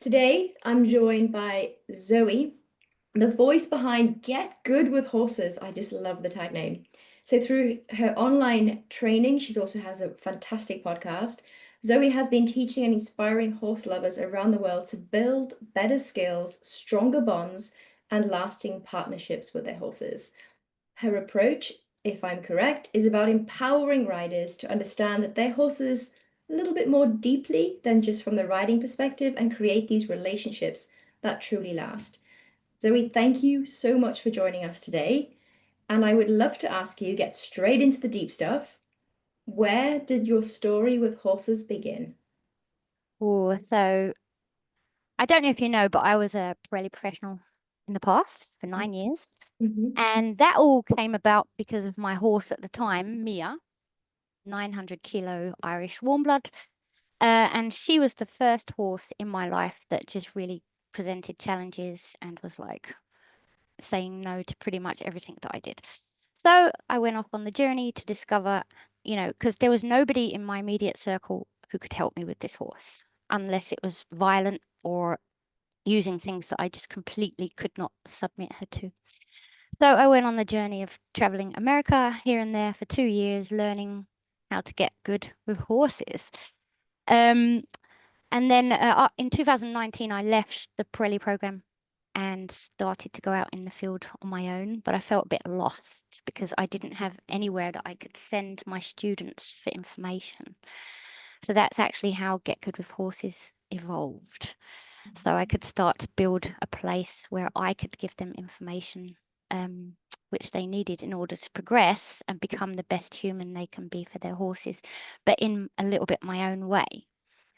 Today, I'm joined by Zoe, the voice behind Get Good with Horses. I just love the tag name. So, through her online training, she also has a fantastic podcast. Zoe has been teaching and inspiring horse lovers around the world to build better skills, stronger bonds, and lasting partnerships with their horses. Her approach, if I'm correct, is about empowering riders to understand that their horses a little bit more deeply than just from the riding perspective and create these relationships that truly last. Zoe, thank you so much for joining us today. And I would love to ask you, get straight into the deep stuff. Where did your story with horses begin? Oh, so I don't know if you know, but I was a Pirelli professional in the past for 9 years. Mhm. And that all came about because of my horse at the time, Mia, 900 kilo Irish Warmblood. And she was the first horse in my life that just really presented challenges and was like saying no to pretty much everything that I did. So I went off on the journey to discover, because there was nobody in my immediate circle who could help me with this horse unless it was violent or using things that I just completely could not submit her to. So I went on the journey of traveling America here and there for 2 years, learning how to get good with horses. Um, and then in 2019, I left the Pirelli program and started to go out in the field on my own. But I felt a bit lost because I didn't have anywhere that I could send my students for information. So that's actually how Get Good with Horses evolved. So I could start to build a place where I could give them information which they needed in order to progress and become the best human they can be for their horses, but in a little bit my own way.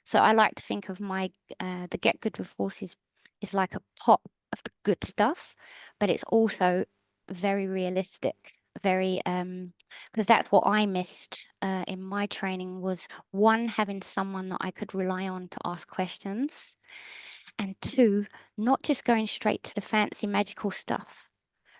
So I like to think of the Get Good with Horses is like a pot of the good stuff, but it's also very realistic, very because that's what I missed in my training was one, having someone that I could rely on to ask questions, and two, not just going straight to the fancy magical stuff,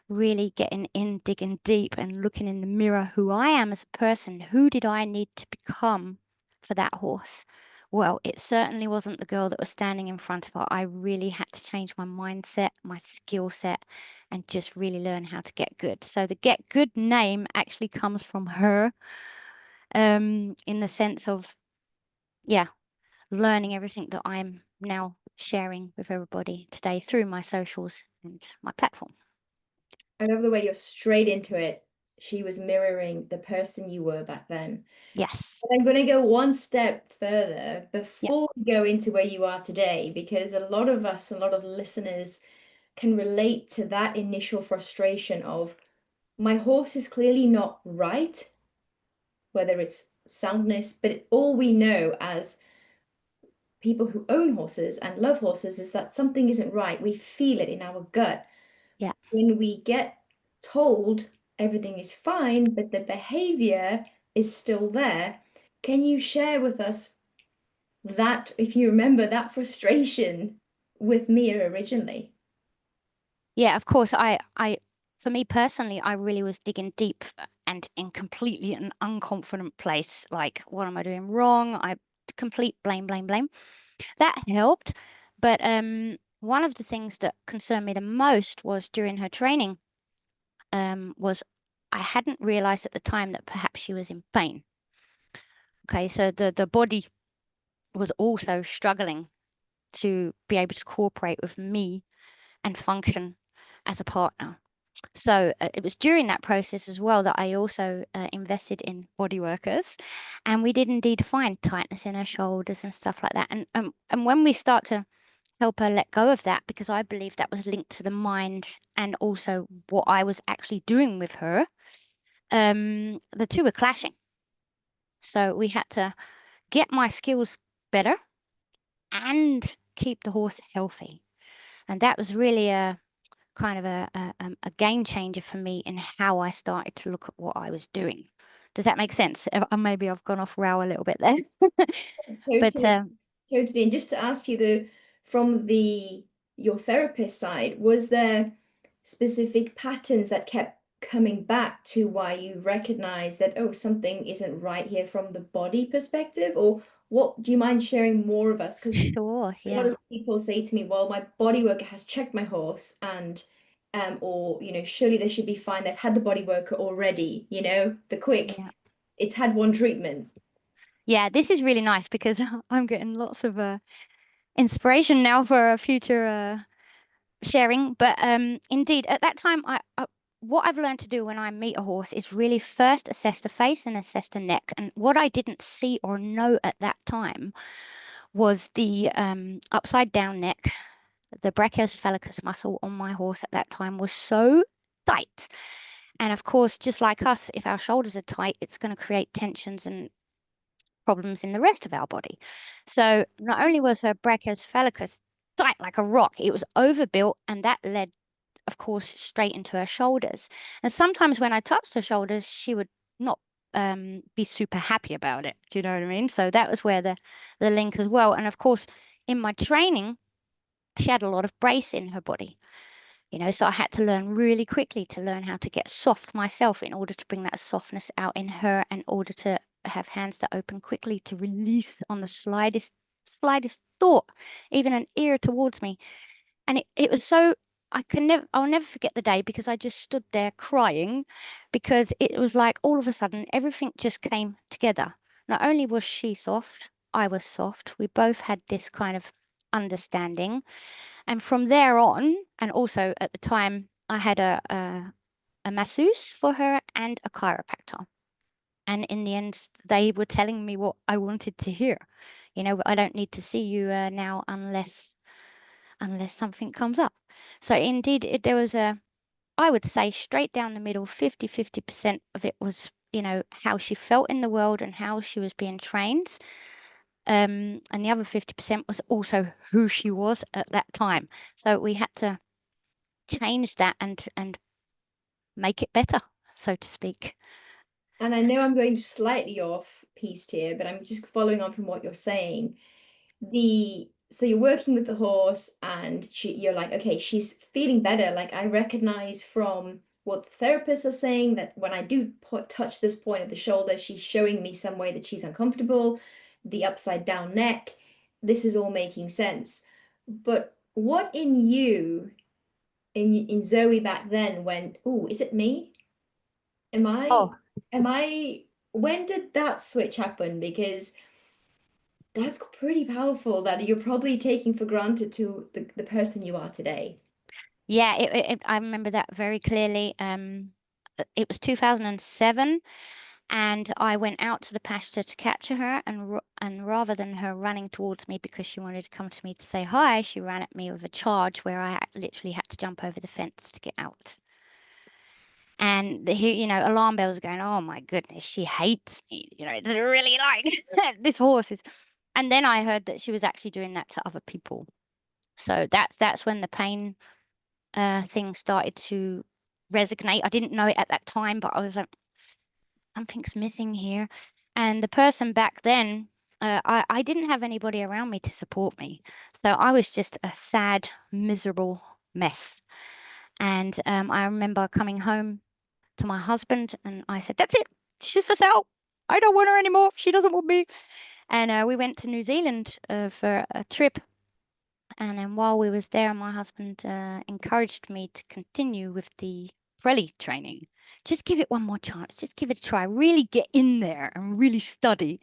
really getting in, digging deep, and looking in the mirror who I am as a person. Who did I need to become for that horse? Well, it certainly wasn't the girl that was standing in front of her. I really had to change my mindset, my skill set, and just really learn how to get good. So the Get Good name actually comes from her, in the sense of, yeah, learning everything that I'm now sharing with everybody today through my socials and my platform. I love the way you're straight into it. She was mirroring the person you were back then. Yes. I'm going to go one step further Yeah. before we go into where you are today, because a lot of us, a lot of listeners can relate to that initial frustration of my horse is clearly not right, whether it's soundness, but all we know as people who own horses and love horses is that something isn't right. We feel it in our gut. Yeah. When we get told everything is fine, but the behavior is still there, can you share with us that, if you remember, that frustration with Mia originally? Yeah, of course. For me personally, I really was digging deep and in completely an unconfident place. Like, what am I doing wrong? I complete blame, blame, blame. That helped. But one of the things that concerned me the most was during her training, was I hadn't realized at the time that perhaps she was in pain. Okay, so the body was also struggling to be able to cooperate with me and function as a partner. So it was during that process as well that I also invested in body workers, and we did indeed find tightness in her shoulders and stuff like that. And when we start to help her let go of that, because I believe that was linked to the mind and also what I was actually doing with her, the two were clashing. So we had to get my skills better and keep the horse healthy, and that was really a kind of a game changer for me in how I started to look at what I was doing. Does that make sense? Maybe I've gone off rail a little bit there. But Totally, totally. And just to ask you, from the your therapist side, was there specific patterns that kept coming back to why you recognize that, oh, something isn't right here from the body perspective? Or what, do you mind sharing more of us? Because Sure, a lot yeah. of people say to me, well, my body worker has checked my horse and or surely they should be fine. They've had the body worker already, the quick, Yeah. it's had one treatment. Yeah, this is really nice because I'm getting lots of inspiration now for a future sharing. But indeed, at that time, what I've learned to do when I meet a horse is really first assess the face and assess the neck. And what I didn't see or know at that time was the upside down neck. The brachiocephalicus muscle on my horse at that time was so tight. And of course, just like us, if our shoulders are tight, it's going to create tensions and problems in the rest of our body. So not only was her brachiocephalicus tight like a rock, it was overbuilt, and that led, of course, straight into her shoulders. And sometimes when I touched her shoulders, she would not be super happy about it. Do you know what I mean? So that was where the link as well. And of course, in my training, she had a lot of brace in her body. So I had to learn really quickly to learn how to get soft myself in order to bring that softness out in her, in order to have hands that open quickly to release on the slightest thought, even an ear towards me. And it was so, I'll never forget the day, because I just stood there crying, because it was like all of a sudden everything just came together. Not only was she soft, I was soft. We both had this kind of understanding. And from there on, and also at the time, I had a masseuse for her and a chiropractor. And in the end, they were telling me what I wanted to hear. I don't need to see you now unless something comes up. So indeed, there was I would say straight down the middle, 50-50% of it was, how she felt in the world and how she was being trained. And the other 50% was also who she was at that time. So we had to change that and make it better, so to speak. And I know I'm going slightly off piece here, but I'm just following on from what you're saying. So you're working with the horse and you're like, okay, she's feeling better. Like I recognize from what therapists are saying that when I do touch this point of the shoulder, she's showing me some way that she's uncomfortable, the upside down neck. This is all making sense. But what in you, in Zoe back then went, oh, is it me? Am I, Oh, am I, when did that switch happen? Because that's pretty powerful that you're probably taking for granted to the person you are today. yeah, I remember that very clearly. It was 2007, and I went out to the pasture to capture her, and rather than her running towards me because she wanted to come to me to say hi, she ran at me with a charge where I literally had to jump over the fence to get out. And alarm bells are going, oh my goodness, she hates me. It's really like this horse is. And then I heard that she was actually doing that to other people. So that's when the pain thing started to resonate. I didn't know it at that time, but I was like, something's missing here. And the person back then, I didn't have anybody around me to support me. So I was just a sad, miserable mess. And I remember coming home to my husband and I said, that's it. She's for sale. I don't want her anymore. She doesn't want me. And we went to New Zealand for a trip. And then while we was there, my husband encouraged me to continue with the Pirelli training. Just give it one more chance. Just give it a try. Really get in there and really study.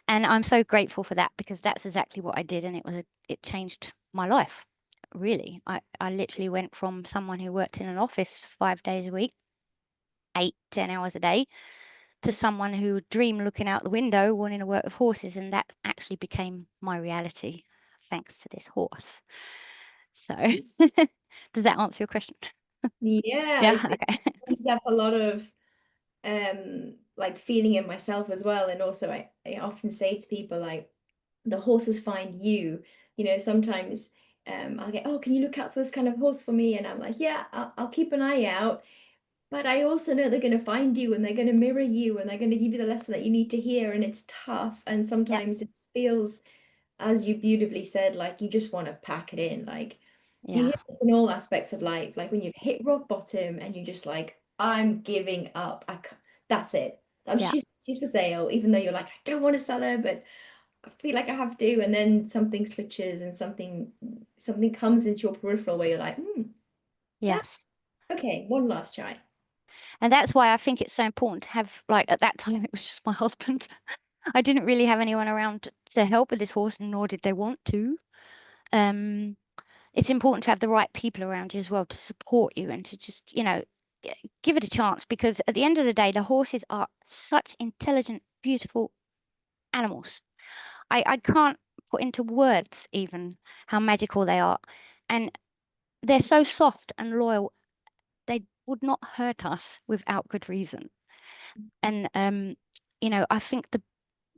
And I'm so grateful for that, because that's exactly what I did, and it changed my life. Really, I literally went from someone who worked in an office 5 days a week, 8-10 hours a day, to someone who would dream looking out the window wanting to work with horses, and that actually became my reality thanks to this horse. So does that answer your question? Yeah, Yeah, it's okay. brings up a lot of like feeling in myself as well. And also I often say to people like the horses find you. Sometimes I'll get, oh, can you look out for this kind of horse for me? And I'm like, yeah, I'll keep an eye out. But I also know they're going to find you and they're going to mirror you and they're going to give you the lesson that you need to hear. And it's tough. And Yeah, sometimes it feels, as you beautifully said, like you just want to pack it in. Like you yeah, hear this in all aspects of life, like when you've hit rock bottom and you're just like, I'm giving up. That's it. Yeah. She's for sale, even though you're like, I don't want to sell her, but I feel like I have to. And then something switches and something comes into your peripheral where you're like, yeah, Yes. okay, one last try. And that's why I think it's so important to have, like, at that time, it was just my husband. I didn't really have anyone around to help with this horse, nor did they want to. Um, it's important to have the right people around you as well to support you and to just, give it a chance, because at the end of the day, the horses are such intelligent, beautiful animals. I can't put into words even how magical they are. And they're so soft and loyal, they would not hurt us without good reason. And I think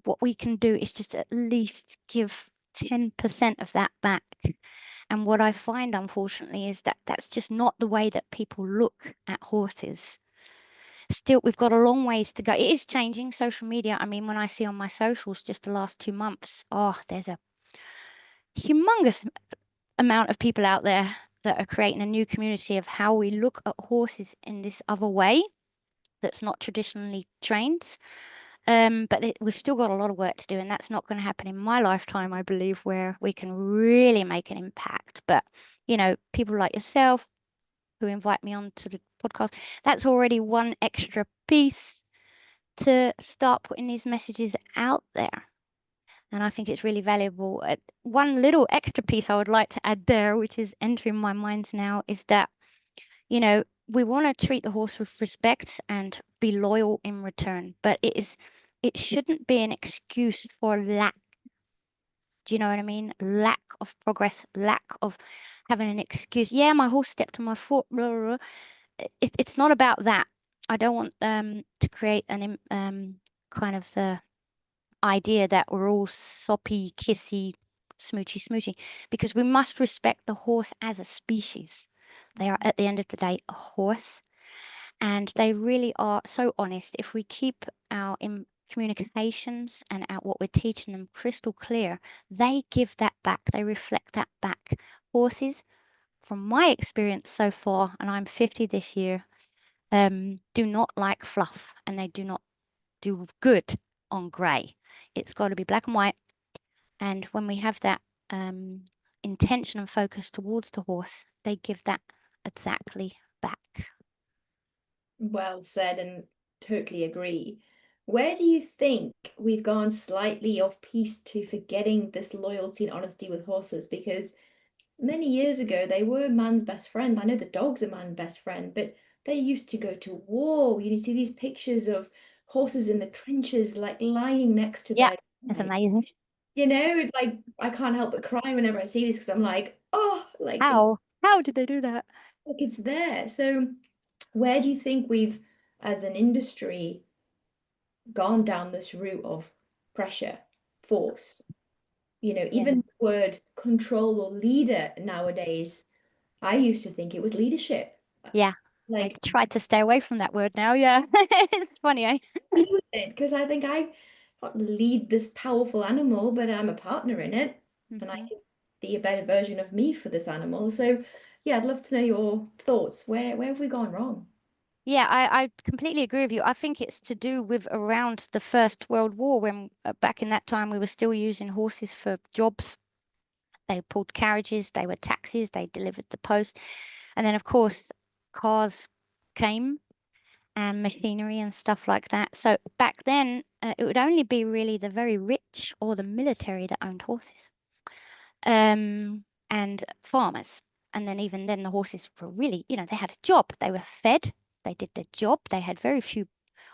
what we can do is just at least give 10% of that back. And what I find, unfortunately, is that that's just not the way that people look at horses. Still, we've got a long ways to go. It is changing. Social media, I mean, when I see on my socials just the last 2 months, oh, there's a humongous amount of people out there that are creating a new community of how we look at horses in this other way that's not traditionally trained. But we've still got a lot of work to do, and that's not going to happen in my lifetime, I believe, where we can really make an impact. But, people like yourself who invite me on to the podcast, that's already one extra piece to start putting these messages out there. And I think it's really valuable. One little extra piece I would like to add there, which is entering my mind now, is that, we want to treat the horse with respect and be loyal in return, but it shouldn't be an excuse for lack. Do you know what I mean? Lack of progress, lack of having an excuse. Yeah, my horse stepped on my foot. Blah, blah, blah. It's not about that. I don't want to create an kind of idea that we're all soppy, kissy, smoochy, smoochy, because we must respect the horse as a species. They are, at the end of the day, a horse, and they really are so honest. If we keep our communications and what we're teaching them crystal clear, they give that back. They reflect that back. Horses, from my experience so far, and I'm 50 this year, do not like fluff, and they do not do good on grey. It's got to be black and white. And when we have that intention and focus towards the horse, they give that exactly back. Well said, and totally agree. Where do you think we've gone slightly off piece to forgetting this loyalty and honesty with horses? Because many years ago, they were man's best friend. I know the dog's a man's best friend, but they used to go to war. You see these pictures of horses in the trenches, like lying next to Yeah, their that's guy. amazing. Like I can't help but cry whenever I see this because I'm like, oh, How did they do that? like it's there. So where do you think we've, as an industry, gone down this route of pressure, force? Yeah. Even the word control or leader nowadays, I used to think it was leadership. Yeah, I Like, try to stay away from that word now. Yeah, it's funny, eh? be with it, because I think I can't lead this powerful animal, but I'm a partner in it, and I Hmm. can be a better version of me for this animal. So, yeah, I'd love to know your thoughts. Where have we gone wrong? Yeah, I completely agree with you. I think it's to do with around the First World War, when back in that time we were still using horses for jobs. They pulled carriages, they were taxis, they delivered the post. And then, of course, cars came and machinery and stuff like that. So back then, it would only be really the very rich or the military that owned horses, and farmers. And then, even then, the horses were really, they had a job. They were fed, they did their job. They had very few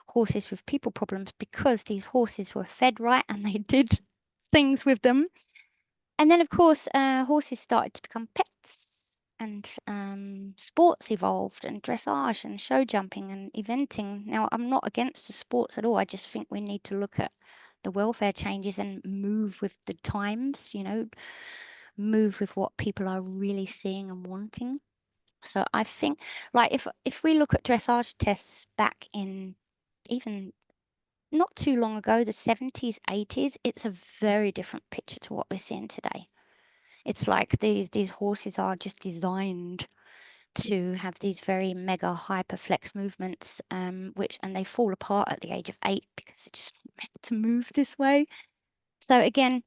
horses with people problems because these horses were fed right and they did things with them. And then, of course, horses started to become pets, and sports evolved, and dressage and show jumping and eventing. Now, I'm not against the sports at all. I just think we need to look at the welfare changes and move with the times, move with what people are really seeing and wanting. So I think, like, if we look at dressage tests back in even not too long ago, the 70s, 80s, it's a very different picture to what we're seeing today. It's like these horses are just designed to have these very mega hyper flex movements, and they fall apart at the age of 8 because they're just meant to move this way. So again,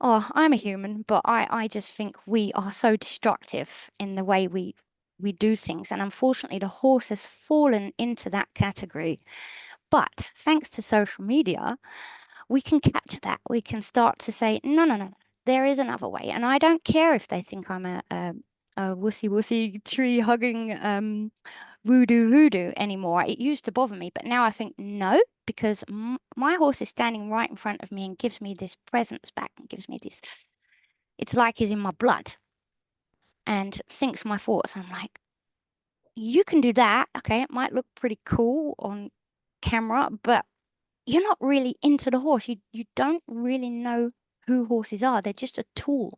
oh, I'm a human, but I just think we are so destructive in the way we do things. And unfortunately, the horse has fallen into that category. But thanks to social media, we can capture that. We can start to say, no, no, no, there is another way. And I don't care if they think I'm a wussy wussy tree hugging voodoo anymore. It used to bother me, but now I think no, because my horse is standing right in front of me and gives me this presence back and gives me this. It's like he's in my blood and thinks my thoughts. I'm like, you can do that. Okay, it might look pretty cool on camera, but you're not really into the horse. You don't really know who horses are. They're just a tool.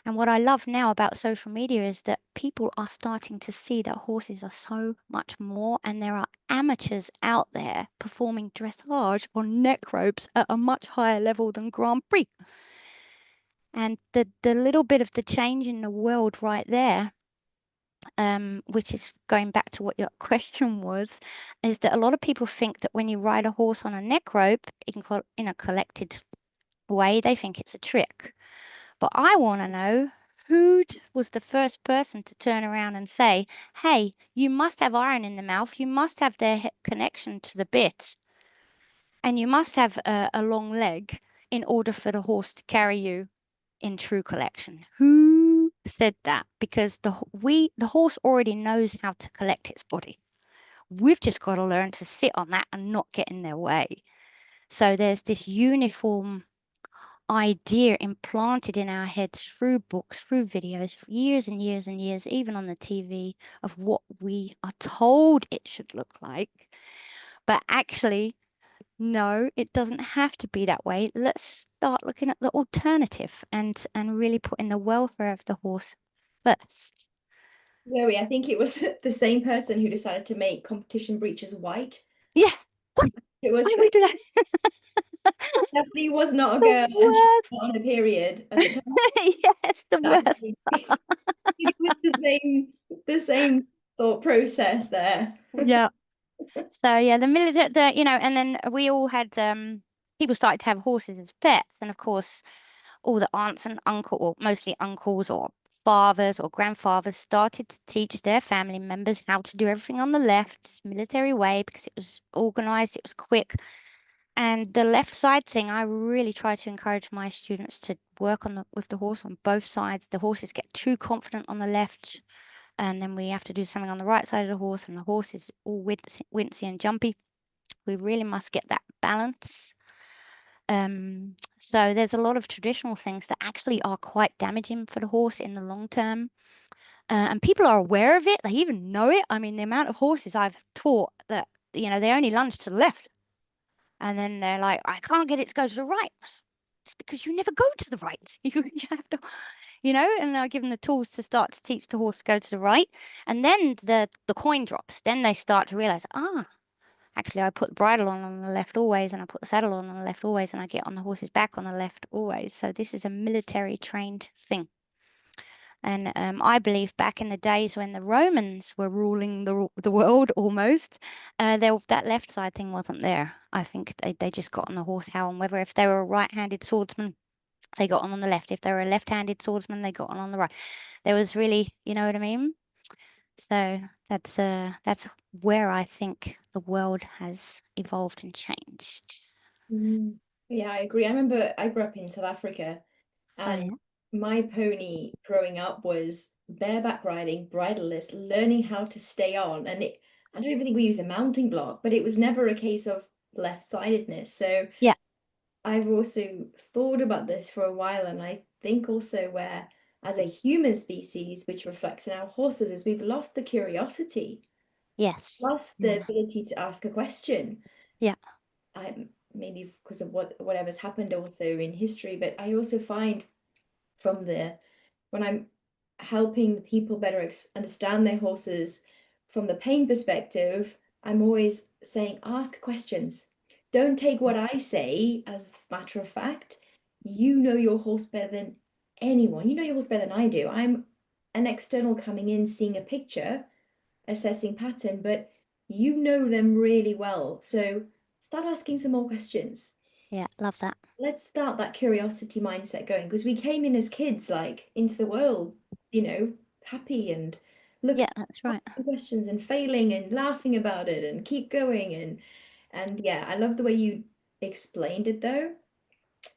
And what I love now about social media is that people are starting to see that horses are so much more, and there are amateurs out there performing dressage on neck ropes at a much higher level than Grand Prix. And the little bit of the change in the world right there, which is going back to what your question was, is that a lot of people think that when you ride a horse on a neck rope in a collected way, they think it's a trick. But I want to know who was the first person to turn around and say, hey, you must have iron in the mouth, you must have their connection to the bit, and you must have a long leg in order for the horse to carry you in true collection. Who said that? Because the horse already knows how to collect its body. We've just got to learn to sit on that and not get in their way. So there's this uniform idea implanted in our heads through books, through videos, for years and years and years, even on the TV, of what we are told it should look like. But actually, no, it doesn't have to be that way. Let's start looking at the alternative and really putting the welfare of the horse first. Zoe, I think it was the same person who decided to make competition breeches white. Yes. It was Why would we do that? definitely was not a The girl and she worst. was on a period at the time. Yes, the I worst. think it was the same thought process there. Yeah. So yeah, the military, and then we all had people started to have horses as pets, and of course, all the aunts and uncle, or mostly uncles or fathers or grandfathers, started to teach their family members how to do everything on the left, military way, because it was organized, it was quick. And the left side thing, I really try to encourage my students to work with the horse on both sides. The horses get too confident on the left, and then we have to do something on the right side of the horse, and the horse is all wincy and jumpy. We really must get that balance. So there's a lot of traditional things that actually are quite damaging for the horse in the long term. And people are aware of it. They even know it. I mean, the amount of horses I've taught that, they only lunge to the left. And then they're like, I can't get it to go to the right. It's because you never go to the right. You have to, and I give them the tools to start to teach the horse to go to the right. And then the coin drops. Then they start to realize, actually, I put the bridle on the left always, and I put the saddle on the left always, and I get on the horse's back on the left always. So this is a military trained thing. And I believe back in the days when the Romans were ruling the world almost, that left side thing wasn't there. I think they just got on the horse how and whether if they were a right-handed swordsman, they got on the left. If they were a left-handed swordsman, they got on the right. There was really, you know what I mean? So that's where I think the world has evolved and changed. Mm. Yeah, I agree. I remember I grew up in South Africa, Oh and yeah. my pony growing up was bareback riding, bridleless, learning how to stay on. I don't even think we used a mounting block, but it was never a case of left-sidedness. So Yeah. I've also thought about this for a while, and I think also where, as a human species, which reflects in our horses, is we've lost the curiosity, Yes. lost the Yeah. ability to ask a question. Yeah. Maybe because of whatever's happened also in history, but I also find from when I'm helping people better understand their horses from the pain perspective, I'm always saying, ask questions. Don't take what I say as matter of fact. You know your horse better than anyone. You know your horse better than I do. I'm an external coming in, seeing a picture, assessing pattern, but you know them really well. So start asking some more questions. Yeah, love that. Let's start that curiosity mindset going, because we came in as kids, like into the world, happy and look Yeah, that's right. asking questions and failing and laughing about it and keep going and yeah, I love the way you explained it though.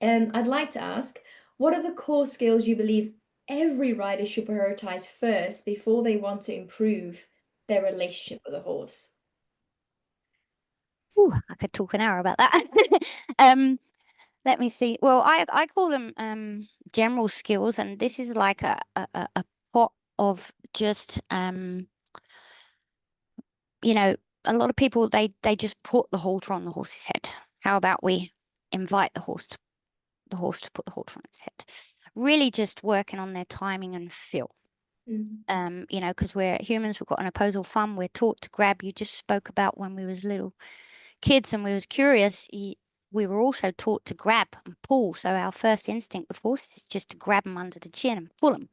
I'd like to ask, what are the core skills you believe every rider should prioritize first before they want to improve their relationship with a horse? Ooh, I could talk an hour about that. um, Let me see. Well, I call them general skills, and this is like a pot of just you know, a lot of people they just put the halter on the horse's head. How about we invite the horse to put the halter on its head? Really just working on their timing and feel. Mm. Because we're humans, we've got an opposable thumb, we're taught to grab. You just spoke about when we was little kids and we was curious, we were also taught to grab and pull. So our first instinct with horses is just to grab them under the chin and pull them.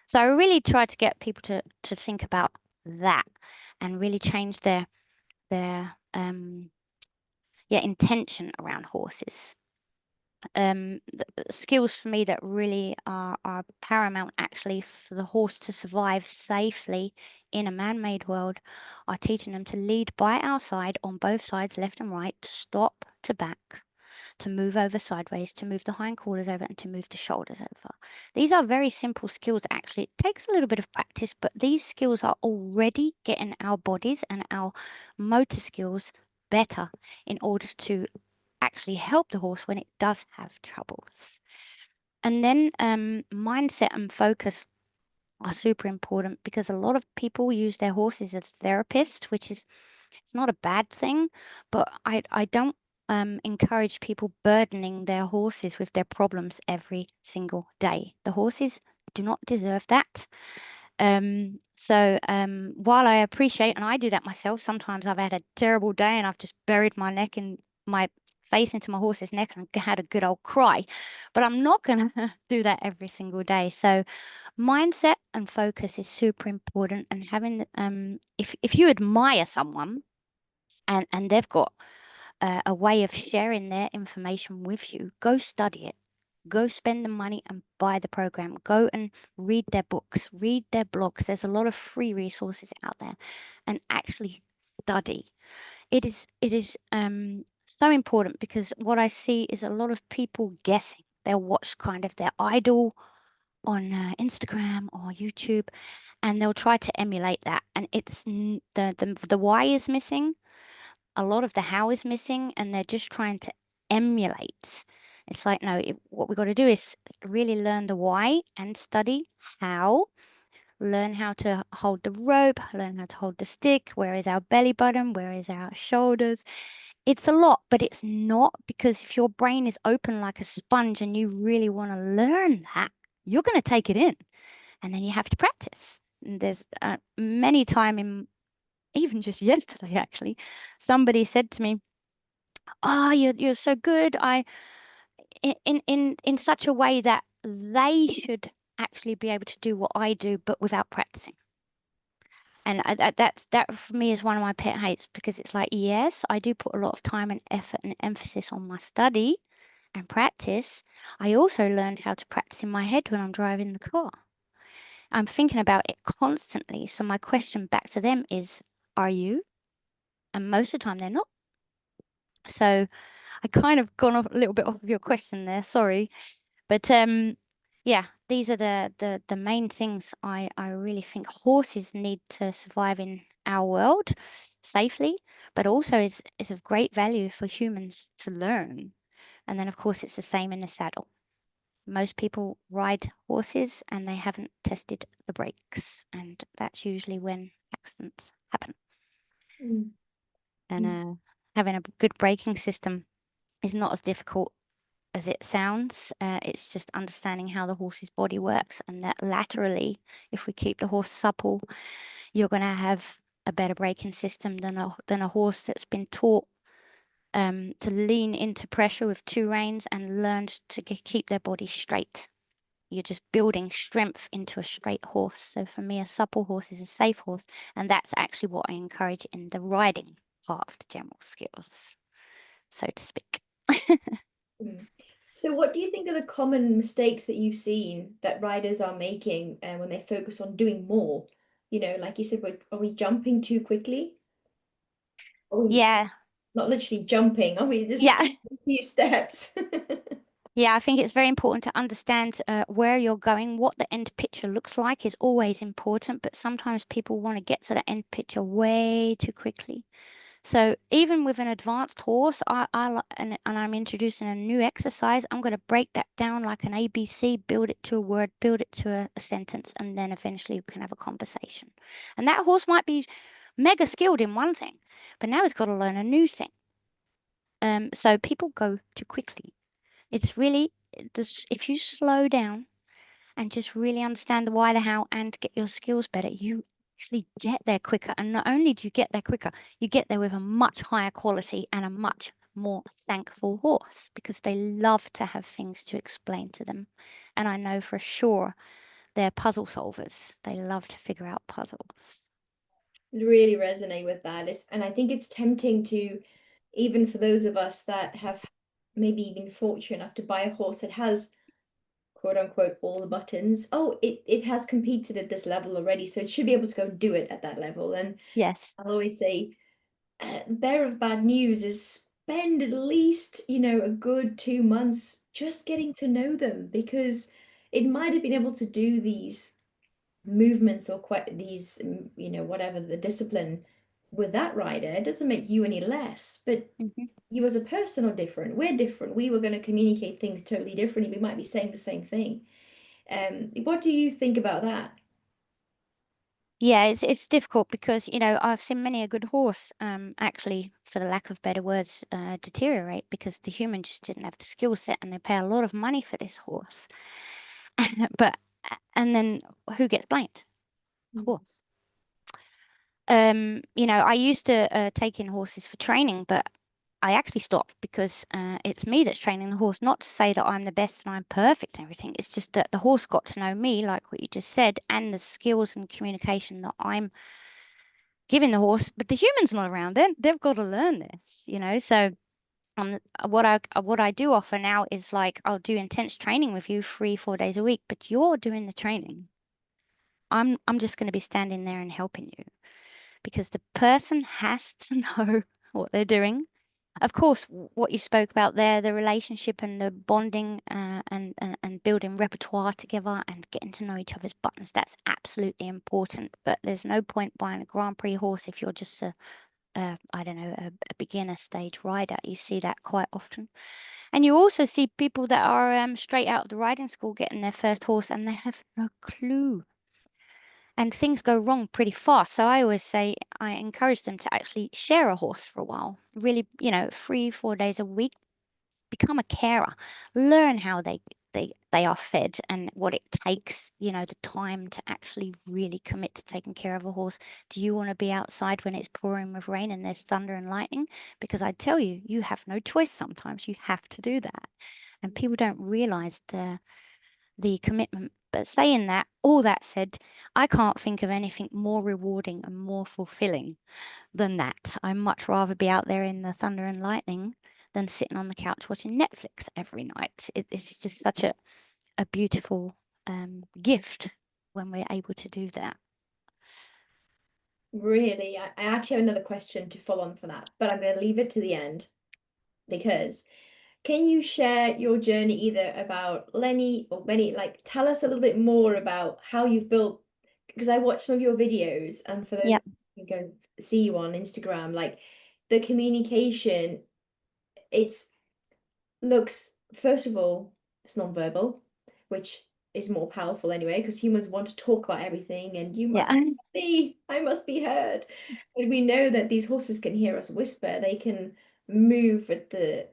So I really tried to get people to think about that and really change their yeah, intention around horses. The skills for me that really are paramount actually for the horse to survive safely in a man-made world are teaching them to lead by our side on both sides, left and right, to stop, to back, to move over sideways, to move the hindquarters over, and to move the shoulders over. These are very simple skills. Actually, it takes a little bit of practice, but these skills are already getting our bodies and our motor skills better in order to actually help the horse when it does have troubles. And then mindset and focus are super important because a lot of people use their horses as a therapist, which is it's not a bad thing, but I don't encourage people burdening their horses with their problems every single day. The horses do not deserve that. So while I appreciate, and I do that myself, sometimes I've had a terrible day and I've just buried my neck in my face into my horse's neck and had a good old cry, but I'm not going to do that every single day. So mindset and focus is super important. And having, if you admire someone and they've got a way of sharing their information with you, go study it. Go spend the money and buy the program. Go and read their books, read their blogs. There's a lot of free resources out there, and actually study. It is so important because what I see is a lot of people guessing. They'll watch kind of their idol on Instagram or YouTube, and they'll try to emulate that. And it's the why is missing, a lot of the how is missing, and they're just trying to emulate. It's like, no, what we got to do is really learn the why and study how, learn how to hold the rope, learn how to hold the stick. Where is our belly button? Where is our shoulders? It's a lot, but it's not, because if your brain is open like a sponge and you really want to learn that, you're going to take it in and then you have to practice. And there's many time in even just yesterday, actually, somebody said to me, "Oh, you're so good." In such a way that they should actually be able to do what I do, but without practicing. And that for me is one of my pet hates, because it's like, yes, I do put a lot of time and effort and emphasis on my study and practice. I also learned how to practice in my head when I'm driving the car. I'm thinking about it constantly. So my question back to them is, are you? And most of the time they're not. So I kind of gone off a little bit off of your question there, sorry. But yeah, these are the main things I really think horses need to survive in our world safely, but also is of great value for humans to learn. And then of course it's the same in the saddle. Most people ride horses and they haven't tested the brakes, and that's usually when accidents happen. Mm. And Mm. having a good braking system is not as difficult as it sounds. It's just understanding how the horse's body works, and that laterally, if we keep the horse supple, you're going to have a better braking system than a horse that's been taught to lean into pressure with two reins and learned to keep their body straight. You're just building strength into a straight horse. So for me, a supple horse is a safe horse, and that's actually what I encourage in the riding part of the general skills, so to speak. Mm. So what do you think are the common mistakes that you've seen that riders are making when they focus on doing more? You know, like you said, are we jumping too quickly? Are we Yeah, not literally jumping? Are we just yeah. a few steps? Yeah, I think it's very important to understand where you're going. What the end picture looks like is always important, but sometimes people want to get to the end picture way too quickly. So even with an advanced horse, and I'm introducing a new exercise, I'm going to break that down like an ABC, build it to a word, build it to a sentence, and then eventually we can have a conversation. And that horse might be mega skilled in one thing, but now it's got to learn a new thing. So people go too quickly. It's really this, if you slow down and just really understand the why, the how, and get your skills better, you actually get there quicker. And not only do you get there quicker, you get there with a much higher quality and a much more thankful horse because they love to have things to explain to them. And I know for sure they're puzzle solvers. They love to figure out puzzles. Really resonate with that. And I think it's tempting to, even for those of us that have maybe been fortunate enough to buy a horse that has quote unquote all the buttons. Oh, it has competed at this level already, so it should be able to go do it at that level. And Yes. I'll always say, bearer of bad news is spend at least, a good 2 months just getting to know them because it might have been able to do these movements or quite these, whatever the discipline with that rider. It doesn't make you any less, but Mhm. you as a person are different. We're different. We were going to communicate things totally differently. We might be saying the same thing. What do you think about that? Yeah, it's difficult because, I've seen many a good horse actually, for the lack of better words, deteriorate because the human just didn't have the skill set and they pay a lot of money for this horse. But and then who gets blamed? The Mm. horse. I used to take in horses for training, but I actually stopped because it's me that's training the horse. Not to say that I'm the best and I'm perfect and everything. It's just that the horse got to know me, like what you just said, and the skills and communication that I'm giving the horse. But the human's not around. They've got to learn this. So what I do offer now is like I'll do intense training with you 3, 4 days a week, but you're doing the training. I'm just going to be standing there and helping you because the person has to know what they're doing. Of course, what you spoke about there, the relationship and the bonding and building repertoire together and getting to know each other's buttons, that's absolutely important. But there's no point buying a Grand Prix horse if you're just I don't know, a beginner stage rider. You see that quite often. And you also see people that are straight out of the riding school getting their first horse and they have no clue and things go wrong pretty fast. So I always say I encourage them to actually share a horse for a while. Really, 3, 4 days a week, become a carer, learn how they are fed and what it takes, the time to actually really commit to taking care of a horse. Do you want to be outside when it's pouring with rain and there's thunder and lightning? Because I tell you, you have no choice sometimes. You have to do that. And people don't realize the commitment. But saying that, all that said, I can't think of anything more rewarding and more fulfilling than that. I'd much rather be out there in the thunder and lightning than sitting on the couch watching Netflix every night. It's just such a beautiful gift when we're able to do that. Really, I actually have another question to follow on for that, but I'm going to leave it to the end because can you share your journey either about Lenny or Benny? Like, tell us a little bit more about how you've built, because I watched some of your videos, and for those Yeah, who can go see you on Instagram, like the communication, it's looks, first of all, it's non-verbal, which is more powerful anyway, because humans want to talk about everything and you yeah, must be, I must be heard. And we know that these horses can hear us whisper, they can move at a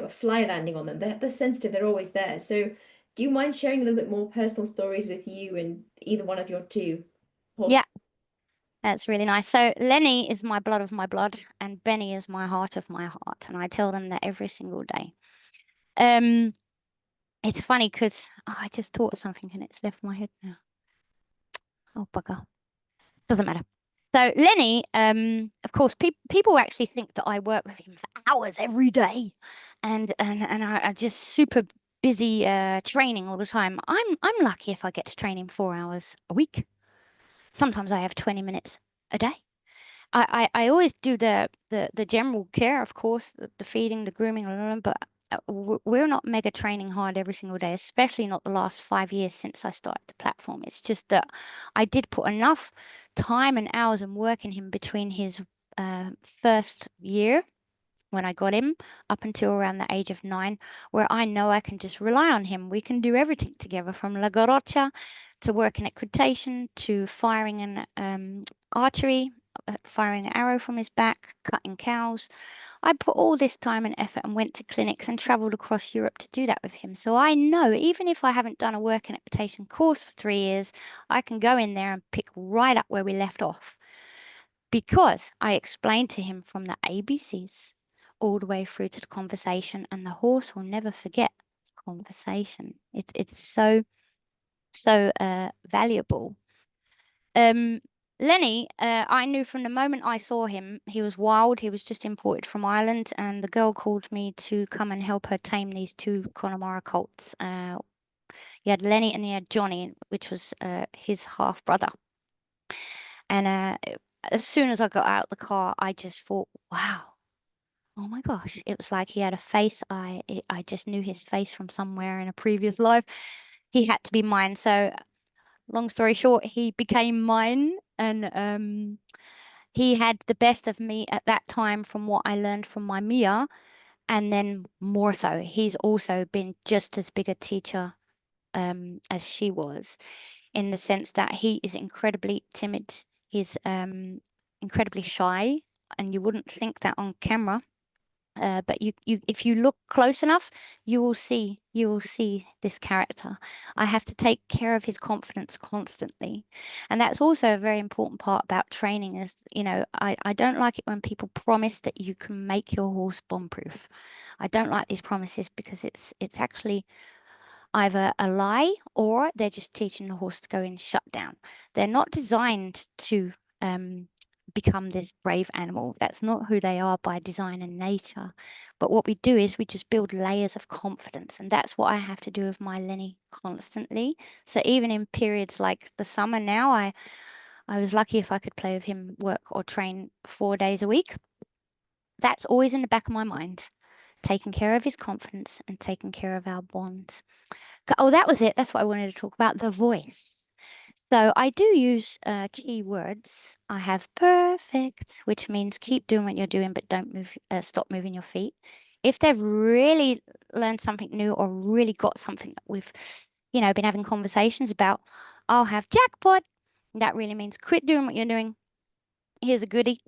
fly landing on them. They're sensitive, they're always there. So do you mind sharing a little bit more personal stories with you and either one of your two horses? yeah. That's really nice. So Lenny is my blood of my blood, and Benny is my heart of my heart, and I tell them that every single day. Um, It's funny because I just thought of something and it's left my head now. Oh, bugger. Doesn't matter. So Lenny, of course, people actually think that I work with him for hours every day, and I just super busy training all the time. I'm lucky if I get to train him 4 hours a week. Sometimes I have 20 minutes a day. I always do the general care, of course, the feeding, the grooming, but we're not mega training hard every single day, especially not the last 5 years since I started the platform. It's just that I did put enough time and hours and work in him between his first year when I got him up until around the age of 9, where I know I can just rely on him. We can do everything together from La Garrocha to working equitation to firing an archery, firing an arrow from his back, cutting cows. I put all this time and effort and went to clinics and traveled across Europe to do that with him. So I know even if I haven't done a working equitation course for 3 years, I can go in there and pick right up where we left off because I explained to him from the ABCs all the way through to the conversation, and the horse will never forget conversation. It's so valuable. Lenny, I knew from the moment I saw him, he was wild. He was just imported from Ireland, and the girl called me to come and help her tame these two Connemara colts. You had Lenny and you had Johnny, which was his half brother. And as soon as I got out of the car, I just thought, wow, oh my gosh. It was like he had a face. I just knew his face from somewhere in a previous life. He had to be mine. So long story short, he became mine, and he had the best of me at that time from what I learned from my Mia, and then more so. He's also been just as big a teacher as she was, in the sense that he is incredibly timid. He's incredibly shy, and you wouldn't think that on camera. But if you look close enough, you will see this character. I have to take care of his confidence constantly, and that's also a very important part about training. Is I don't like it when people promise that you can make your horse bomb-proof. I don't like these promises because it's actually either a lie or they're just teaching the horse to go in shut down. They're not designed to become this brave animal. That's not who they are by design and nature. But what we do is we just build layers of confidence. And that's what I have to do with my Lenny constantly. So even in periods like the summer now, I was lucky if I could play with him, work or train 4 days a week. That's always in the back of my mind, taking care of his confidence and taking care of our bond. Oh, that was it. That's what I wanted to talk about, the voice. So I do use keywords. I have perfect, which means keep doing what you're doing, but don't stop moving your feet. If they've really learned something new or really got something that we've, been having conversations about, I'll have jackpot. That really means quit doing what you're doing. Here's a goodie.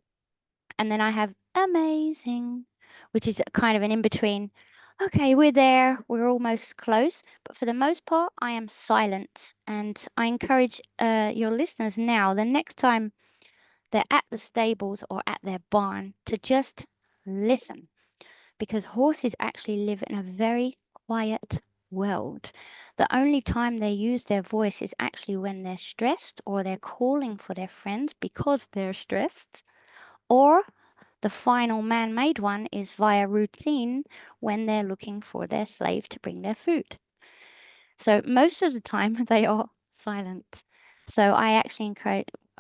And then I have amazing, which is kind of an in-between. Okay, we're there, we're almost close, but for the most part, I am silent. And I encourage your listeners now, the next time they're at the stables or at their barn, to just listen, because horses actually live in a very quiet world. The only time they use their voice is actually when they're stressed or they're calling for their friends because they're stressed, or the final man-made one is via routine when they're looking for their slave to bring their food. So most of the time they are silent. So I actually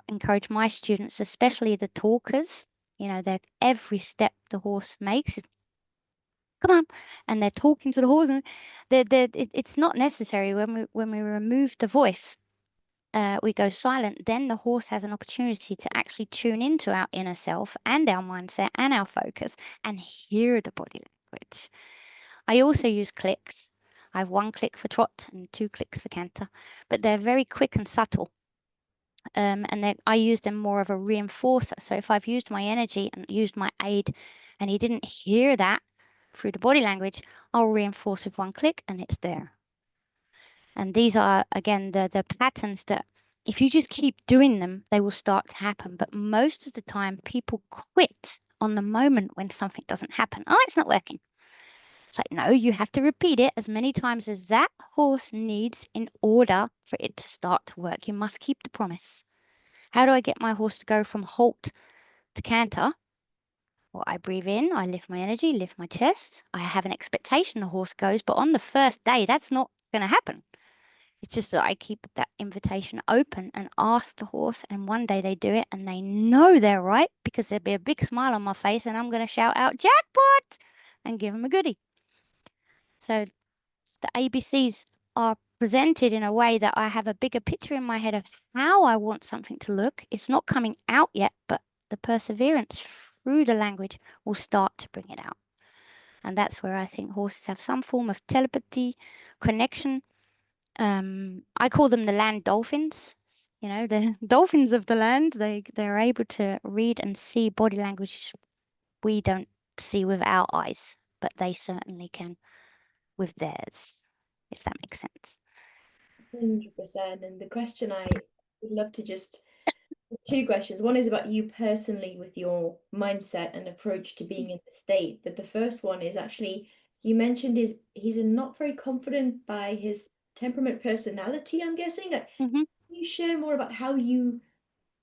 encourage my students, especially the talkers, that every step the horse makes is come on, and they're talking to the horse, and it's not necessary when we remove the voice. We go silent, then the horse has an opportunity to actually tune into our inner self and our mindset and our focus and hear the body language. I also use clicks. I have 1 click for trot and 2 clicks for canter, but they're very quick and subtle. And then I use them more of a reinforcer. So if I've used my energy and used my aid and he didn't hear that through the body language, I'll reinforce with 1 click and it's there. And these are, again, the patterns that if you just keep doing them, they will start to happen. But most of the time, people quit on the moment when something doesn't happen. Oh, it's not working. It's like, no, you have to repeat it as many times as that horse needs in order for it to start to work. You must keep the promise. How do I get my horse to go from halt to canter? Well, I breathe in, I lift my energy, lift my chest. I have an expectation the horse goes, but on the first day, that's not going to happen. It's just that I keep that invitation open and ask the horse, and one day they do it and they know they're right because there'll be a big smile on my face and I'm going to shout out, jackpot, and give them a goodie. So the ABCs are presented in a way that I have a bigger picture in my head of how I want something to look. It's not coming out yet, but the perseverance through the language will start to bring it out. And that's where I think horses have some form of telepathy, connection. I call them the land dolphins. You know, the dolphins of the land. They're able to read and see body language we don't see with our eyes, but they certainly can with theirs, if that makes sense. 100%. And the question I would love to just two questions. One is about you personally with your mindset and approach to being in the state. But the first one is actually, you mentioned he's not very confident by his temperament personality, I'm guessing. Like, Hmm. can you share more about how you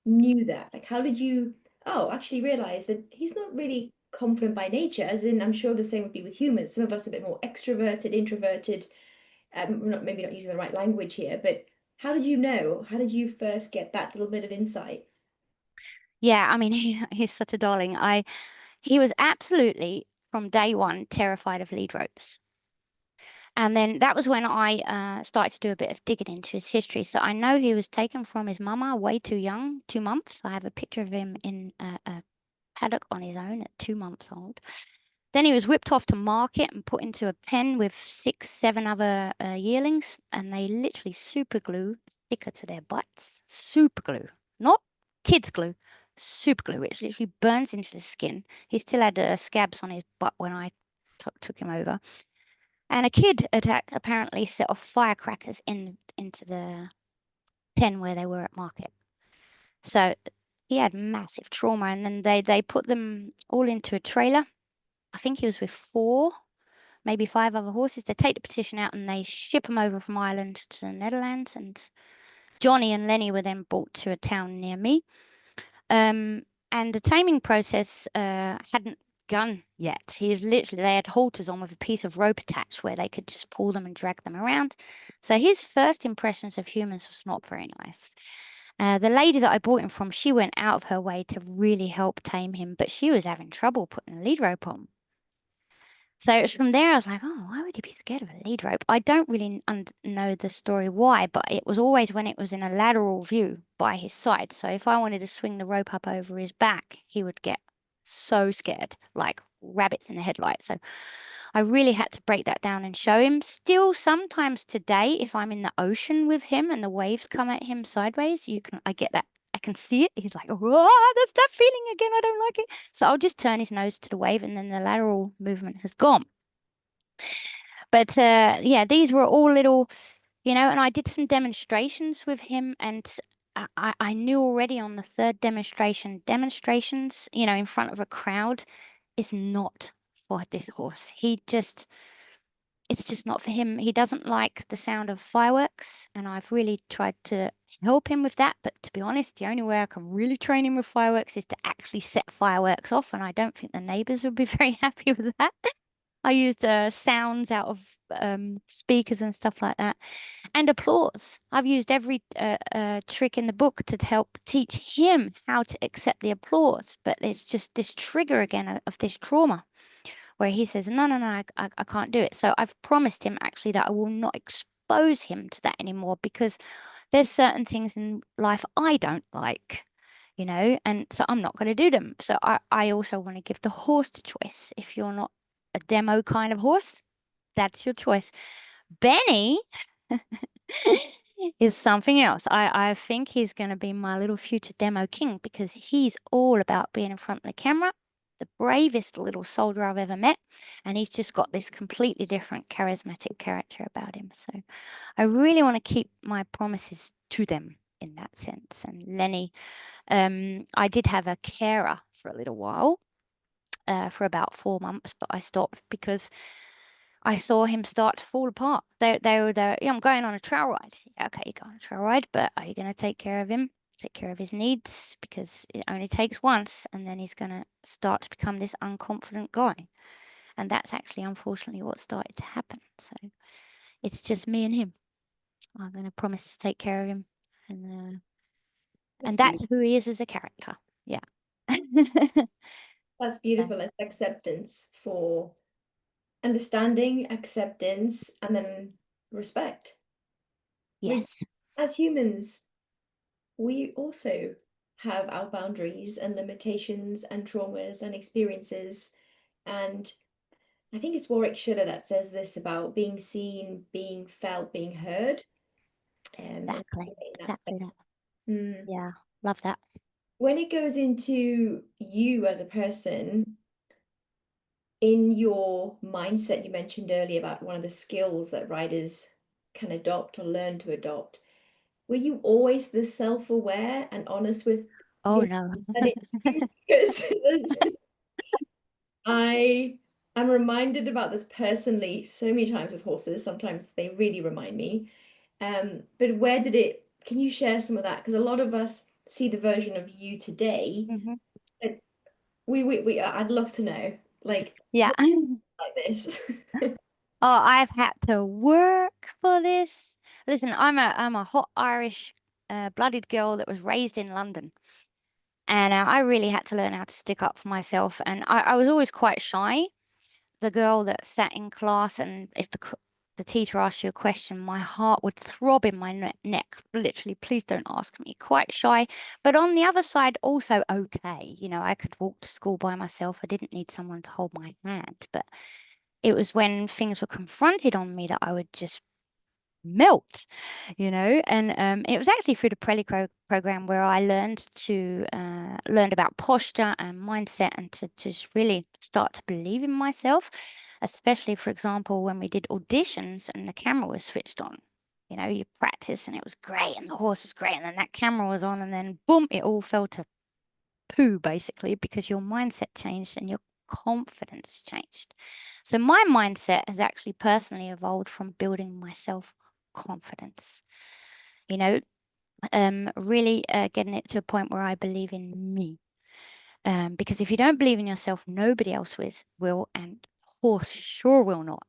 knew that? Like, how did you, oh, actually realize that he's not really confident by nature, as in, I'm sure the same would be with humans. Some of us are a bit more extroverted, introverted, not maybe not using the right language here, but how did you know? How did you first get that little bit of insight? Yeah, I mean, he's such a darling. He was absolutely from day one terrified of lead ropes. And then that was when I started to do a bit of digging into his history. So I know he was taken from his mama way too young, 2 months. I have a picture of him in a paddock on his own at 2 months old. Then he was whipped off to market and put into a pen with 6, 7 other yearlings, and they literally super glue sticker to their butts. Super glue, not kids glue, super glue, which literally burns into the skin. He still had scabs on his butt when I took him over. And a kid had apparently set off firecrackers into the pen where they were at market. So he had massive trauma, and then they put them all into a trailer. I think he was with 4, maybe 5 other horses. They take the petition out and they ship them over from Ireland to the Netherlands. And Johnny and Lenny were then brought to a town near me. And the taming process hadn't begun yet. They had halters on with a piece of rope attached where they could just pull them and drag them around. So his first impressions of humans was not very nice. The lady that I bought him from, she went out of her way to really help tame him, but she was having trouble putting a lead rope on. So it was from there I was like, oh, why would he be scared of a lead rope? I don't really know the story why, but it was always when it was in a lateral view by his side. So if I wanted to swing the rope up over his back, he would get so scared, like rabbits in the headlights. So I really had to break that down and show him. Still, sometimes today, if I'm in the ocean with him and the waves come at him sideways, I get that. I can see it. He's like, oh, that's that feeling again. I don't like it. So I'll just turn his nose to the wave and then the lateral movement has gone. But yeah, these were all little, and I did some demonstrations with him, and I knew already on the third demonstrations, in front of a crowd is not for this horse. It's just not for him. He doesn't like the sound of fireworks, and I've really tried to help him with that. But to be honest, the only way I can really train him with fireworks is to actually set fireworks off, and I don't think the neighbors would be very happy with that. I used sounds out of speakers and stuff like that, and applause. I've used every trick in the book to help teach him how to accept the applause, but it's just this trigger again of this trauma where he says, no, no, no, I can't do it. So I've promised him actually that I will not expose him to that anymore because there's certain things in life I don't like, and so I'm not going to do them. So I also want to give the horse the choice. If you're not a demo kind of horse, that's your choice. Benny is something else. I think he's going to be my little future demo king because he's all about being in front of the camera, the bravest little soldier I've ever met. And he's just got this completely different charismatic character about him. So I really want to keep my promises to them in that sense. And Lenny, I did have a carer for a little while, for about 4 months, but I stopped because I saw him start to fall apart. They were there, yeah, I'm going on a trail ride. Yeah, okay, you go on a trail ride, but are you going to take care of him? Take care of his needs? Because it only takes once, and then he's going to start to become this unconfident guy. And that's actually, unfortunately, what started to happen. So it's just me and him. I'm going to promise to take care of him. That's And that's beautiful. who he is as a character. Yeah. That's So, beautiful. It's acceptance for understanding, acceptance, and then respect. I mean, yes. as humans, we also have our boundaries and limitations and traumas and experiences. And I think it's Warwick Schiller that says this about being seen, being felt, being heard, and Exactly. in that space. Exactly that. Mm. Yeah. Love that. When it goes into you as a person, in your mindset, you mentioned earlier about one of the skills that riders can adopt or learn to adopt. Were you always this self-aware and honest with Oh, your no. that it's you? Because I am reminded about this personally so many times with horses. Sometimes they really remind me. But where did it, can you share some of that? Because a lot of us see the version of you today. hmm But I'd love to know, like, Yeah. what like this? Oh, I've had to work for this. Listen, I'm a hot Irish blooded girl that was raised in London. And I really had to learn how to stick up for myself. And I was always quite shy. The girl that sat in class, and if the teacher asked you a question, my heart would throb in my neck. Literally, please don't ask me. Quite shy. But on the other side, also okay. You know, I could walk to school by myself. I didn't need someone to hold my hand. But it was when things were confronted on me that I would just melt, and it was actually through the Pirelli program where I learned about posture and mindset, and to just really start to believe in myself, especially, for example, when we did auditions and the camera was switched on. You practice and it was great and the horse was great, and then that camera was on, and then boom, it all fell to poo basically, because your mindset changed and your confidence changed. So my mindset has actually personally evolved from building my self confidence, you know, really getting it to a point where I believe in me. Because if you don't believe in yourself, nobody else will, and horse sure will not.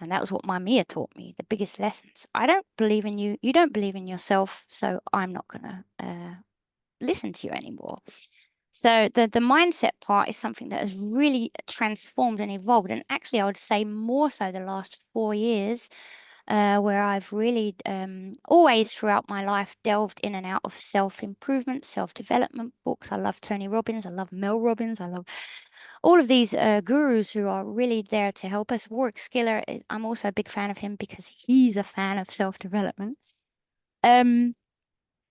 And that was what my Mia taught me, the biggest lessons. I don't believe in you. You don't believe in yourself. So I'm not going to listen to you anymore. So the mindset part is something that has really transformed and evolved. And actually, I would say more so the last 4 years, where I've really always throughout my life delved in and out of self-improvement, self-development books. I love Tony Robbins. I love Mel Robbins. I love all of these gurus who are really there to help us. Warwick Schiller, I'm also a big fan of him because he's a fan of self-development. Um,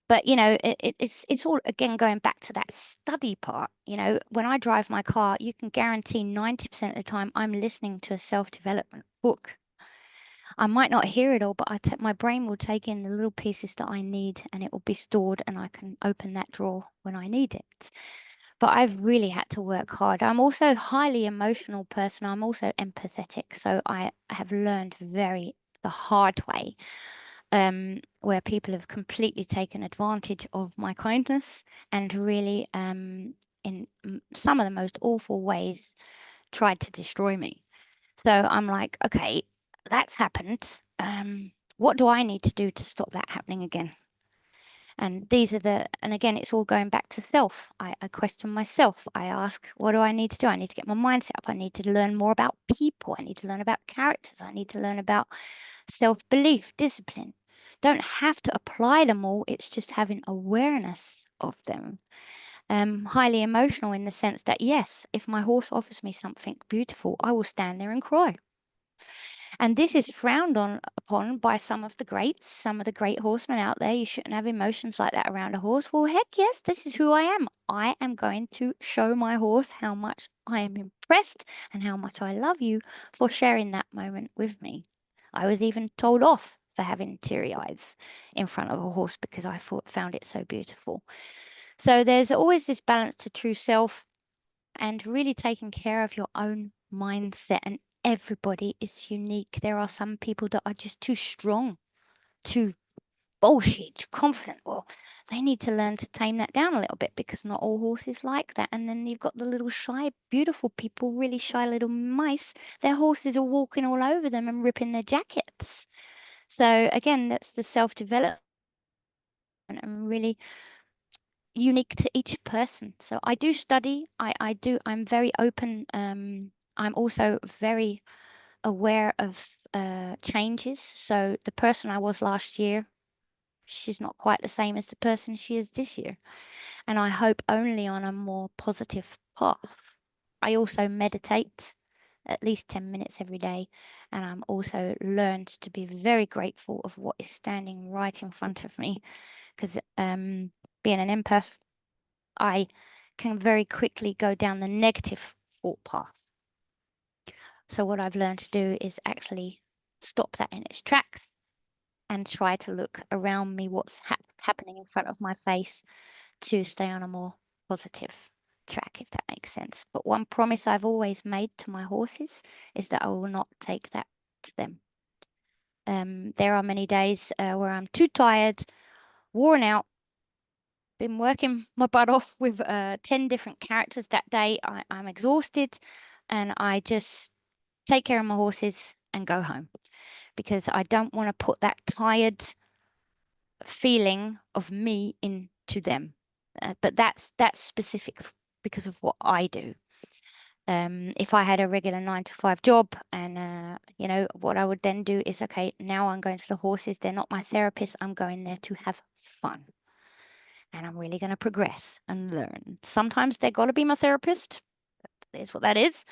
but it's all again going back to that study part. When I drive my car, you can guarantee 90% of the time I'm listening to a self-development book. I might not hear it all, but my brain will take in the little pieces that I need, and it will be stored, and I can open that drawer when I need it. But I've really had to work hard. I'm also a highly emotional person. I'm also empathetic, so I have learned the hard way, where people have completely taken advantage of my kindness and really, in some of the most awful ways, tried to destroy me. So I'm like, okay, that's happened. What do I need to do to stop that happening again? And again, it's all going back to self. I question myself. I ask, what do I need to do? I need to get my mindset up. I need to learn more about people. I need to learn about characters. I need to learn about self-belief, discipline. Don't have to apply them all. It's just having awareness of them. Highly emotional in the sense that, yes, if my horse offers me something beautiful, I will stand there and cry. And this is frowned upon by some of the greats, some of the great horsemen out there. You shouldn't have emotions like that around a horse. Well, heck yes, this is who I am. I am going to show my horse how much I am impressed and how much I love you for sharing that moment with me. I was even told off for having teary eyes in front of a horse because I found it so beautiful. So there's always this balance to true self and really taking care of your own mindset. And everybody is unique. There are some people that are just too strong, too bullshit, too confident. Well, they need to learn to tame that down a little bit because not all horses like that. And then you've got the little shy, beautiful people, really shy little mice. Their horses are walking all over them and ripping their jackets. So again, that's the self-development and really unique to each person. So I do study. I'm very open. I'm also very aware of changes. So the person I was last year, she's not quite the same as the person she is this year. And I hope only on a more positive path. I also meditate at least 10 minutes every day. And I'm also learned to be very grateful of what is standing right in front of me. Because being an empath, I can very quickly go down the negative thought path. So what I've learned to do is actually stop that in its tracks and try to look around me, what's happening in front of my face, to stay on a more positive track, if that makes sense. But one promise I've always made to my horses is that I will not take that to them. There are many days where I'm too tired, worn out, been working my butt off with 10 different characters that day. I'm exhausted and I just take care of my horses and go home because I don't want to put that tired feeling of me into them. But that's specific because of what I do. If I had a regular 9 to 5 job and what I would then do is, okay, now I'm going to the horses. They're not my therapist. I'm going there to have fun. And I'm really going to progress and learn. Sometimes they've got to be my therapist. That is what that is.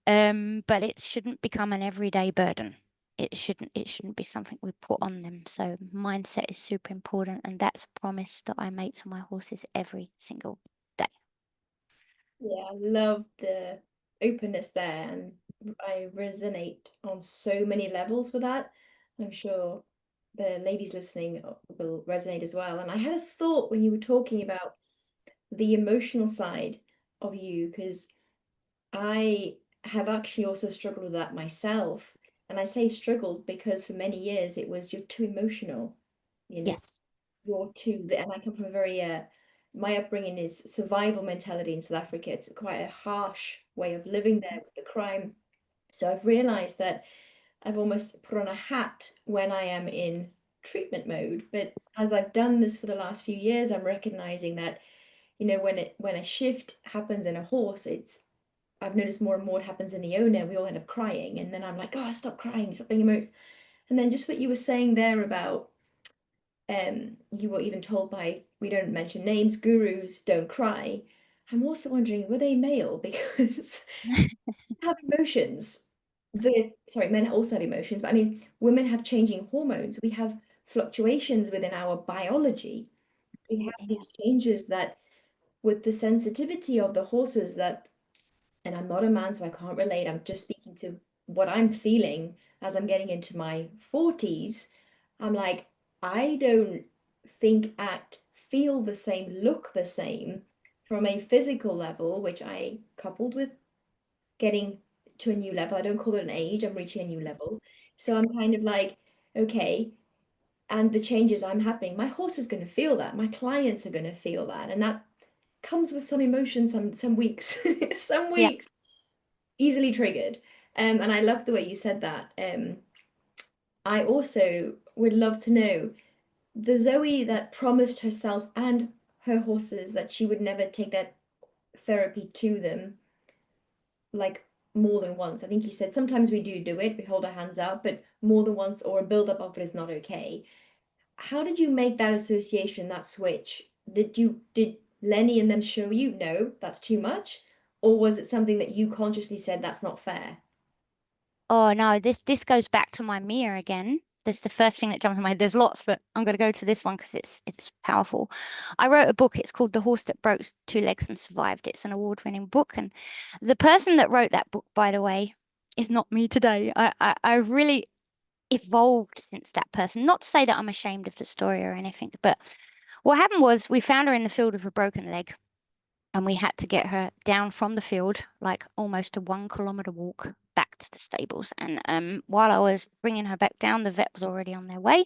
But it shouldn't become an everyday burden. It shouldn't be something we put on them. So mindset is super important, and that's a promise that I make to my horses every single day. Yeah, I love the openness there, and I resonate on so many levels with that. I'm sure the ladies listening will resonate as well. And I had a thought when you were talking about the emotional side of you, because I have actually also struggled with that myself. And I say struggled because for many years it was you're too emotional, you know, Yes. you're too, and I come from a very, my upbringing is survival mentality in South Africa. It's quite a harsh way of living there with the crime. So I've realized that I've almost put on a hat when I am in treatment mode. But as I've done this for the last few years, I'm recognizing that, when a shift happens in a horse, I've noticed more and more it happens in the owner. We all end up crying, and then I'm like, oh, stop crying, stop being emotional. And then just what you were saying there about, you were even told by, we don't mention names, gurus don't cry. I'm also wondering, were they male? Because have emotions. Sorry, men also have emotions, but I mean, women have changing hormones. We have fluctuations within our biology. We have Absolutely. these changes that, with the sensitivity of the horses, that, and I'm not a man, so I can't relate. I'm just speaking to what I'm feeling as I'm getting into my 40s. I'm like, I don't think, act, feel the same, look the same from a physical level, which I coupled with getting to a new level. I don't call it an age, I'm reaching a new level. So I'm kind of like, okay, and the changes I'm happening, my horse is going to feel that, my clients are going to feel that, and that comes with some emotion, some weeks, some Yeah. weeks easily triggered. And I love the way you said that. I also would love to know the Zoe that promised herself and her horses that she would never take that therapy to them, like, more than once. I think you said sometimes we do it, we hold our hands up, but more than once or a buildup of it is not okay. How did you make that association, that switch? Did Lenny and them show you, no, that's too much? Or was it something that you consciously said that's not fair? Oh no, this goes back to my Mia again. That's the first thing that jumped in my head. There's lots, but I'm going to go to this one because it's powerful. I wrote a book. It's called The Horse That Broke Two Legs and Survived. It's an award-winning book, and the person that wrote that book, by the way, is not me today. I've really evolved since that person. Not to say that I'm ashamed of the story or anything, but what happened was we found her in the field with a broken leg, and we had to get her down from the field, like almost a 1 kilometer walk, back to the stables. And while I was bringing her back down, the vet was already on their way.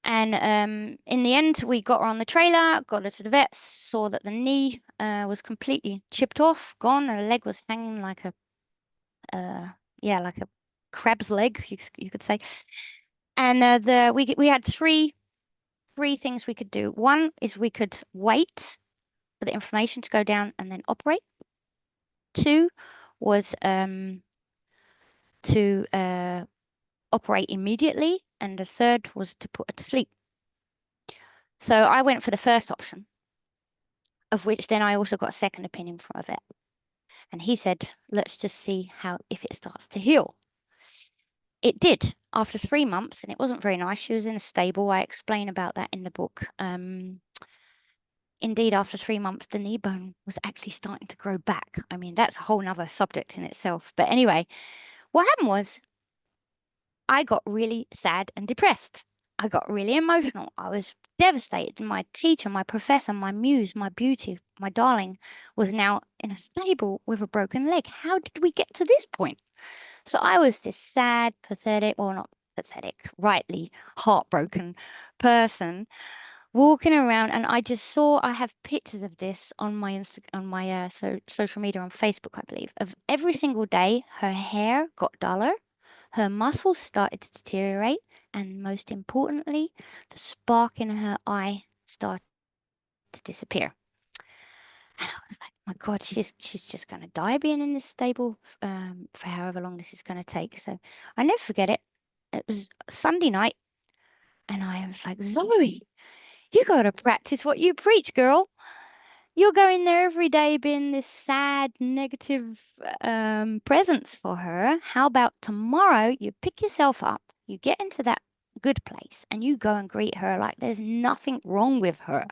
And in the end, we got her on the trailer, got her to the vet, saw that the knee was completely chipped off, gone, and her leg was hanging like a like a crab's leg, you could say. And we had three things we could do. One is we could wait for the inflammation to go down and then operate. Two was to operate immediately, and the third was to put her to sleep. So I went for the first option, of which then I also got a second opinion from a vet. And he said, let's just see if it starts to heal. It did after 3 months, and it wasn't very nice. She was in a stable. I explain about that in the book. Indeed, after 3 months, the knee bone was actually starting to grow back. I mean, that's a whole nother subject in itself. But anyway, what happened was I got really sad and depressed. I got really emotional. I was devastated. My teacher, my professor, my muse, my beauty, my darling was now in a stable with a broken leg. How did we get to this point? So I was this sad, pathetic, well, not pathetic, rightly heartbroken person walking around, and I have pictures of this on my social media on Facebook, I believe, of every single day her hair got duller, her muscles started to deteriorate, and most importantly, the spark in her eye started to disappear. And I was like, my God, she's just going to die being in this stable for however long this is going to take. So I never forget it. It was Sunday night, and I was like, Zoe, you got to practice what you preach, girl. You're going there every day being this sad, negative presence for her. How about tomorrow you pick yourself up, you get into that good place, and you go and greet her like there's nothing wrong with her.